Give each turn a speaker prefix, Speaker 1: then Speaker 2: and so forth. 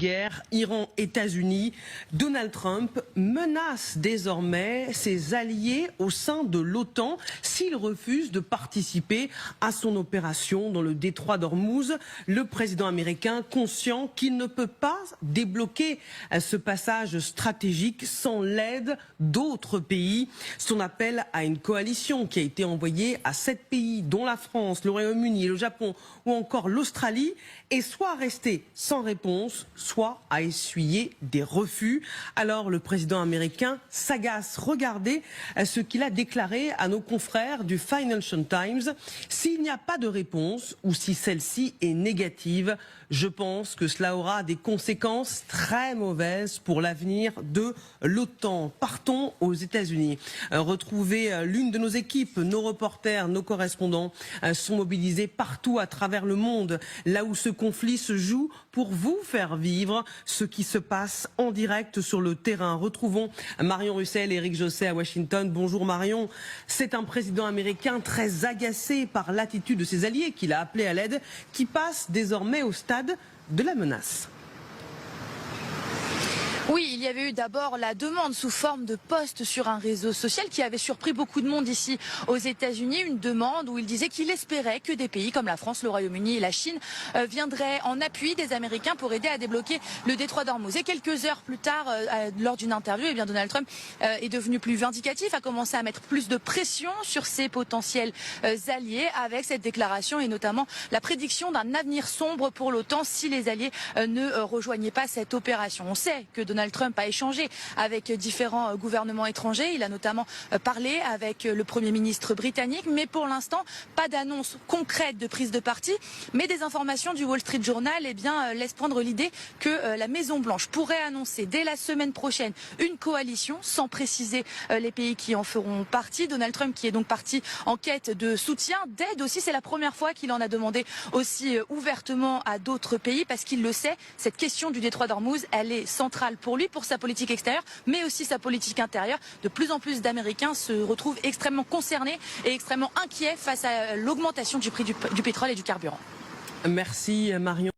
Speaker 1: Guerre, Iran, États-Unis, Donald Trump menace désormais ses alliés au sein de l'OTAN s'ils refusent de participer à son opération dans le détroit d'Ormuz. Le président américain, conscient qu'il ne peut pas débloquer ce passage stratégique sans l'aide d'autres pays. Son appel à une coalition qui a été envoyée à 7 pays, dont la France, le Royaume-Uni, le Japon ou encore l'Australie, est soit resté sans réponse, soit à essuyer des refus. Alors le président américain s'agace. Regardez ce qu'il a déclaré à nos confrères du Financial Times. S'il n'y a pas de réponse ou si celle-ci est négative, je pense que cela aura des conséquences très mauvaises pour l'avenir de l'OTAN. Partons aux États-Unis. Retrouvez l'une de nos équipes, nos reporters, nos correspondants sont mobilisés partout à travers le monde, là où ce conflit se joue, pour vous faire vivre ce qui se passe en direct sur le terrain. Retrouvons Marion Russell et Éric Josset à Washington. Bonjour Marion. C'est un président américain très agacé par l'attitude de ses alliés qu'il a appelé à l'aide, qui passe désormais au stade de la menace.
Speaker 2: Oui, il y avait eu d'abord la demande sous forme de post sur un réseau social qui avait surpris beaucoup de monde ici aux États-Unis. Une demande où il disait qu'il espérait que des pays comme la France, le Royaume-Uni et la Chine viendraient en appui des Américains pour aider à débloquer le détroit d'Ormuz. Et quelques heures plus tard, lors d'une interview, Donald Trump est devenu plus vindicatif, a commencé à mettre plus de pression sur ses potentiels alliés avec cette déclaration et notamment la prédiction d'un avenir sombre pour l'OTAN si les alliés ne rejoignaient pas cette opération. On sait que Donald Trump a échangé avec différents gouvernements étrangers. Il a notamment parlé avec le Premier ministre britannique, mais pour l'instant, pas d'annonce concrète de prise de parti. Mais des informations du Wall Street Journal laissent prendre l'idée que la Maison-Blanche pourrait annoncer dès la semaine prochaine une coalition, sans préciser les pays qui en feront partie. Donald Trump qui est donc parti en quête de soutien, d'aide aussi. C'est la première fois qu'il en a demandé aussi ouvertement à d'autres pays, parce qu'il le sait, cette question du détroit d'Ormuz, elle est centrale pour lui, pour sa politique extérieure, mais aussi sa politique intérieure. De plus en plus d'Américains se retrouvent extrêmement concernés et extrêmement inquiets face à l'augmentation du prix du pétrole et du carburant.
Speaker 1: Merci Marion.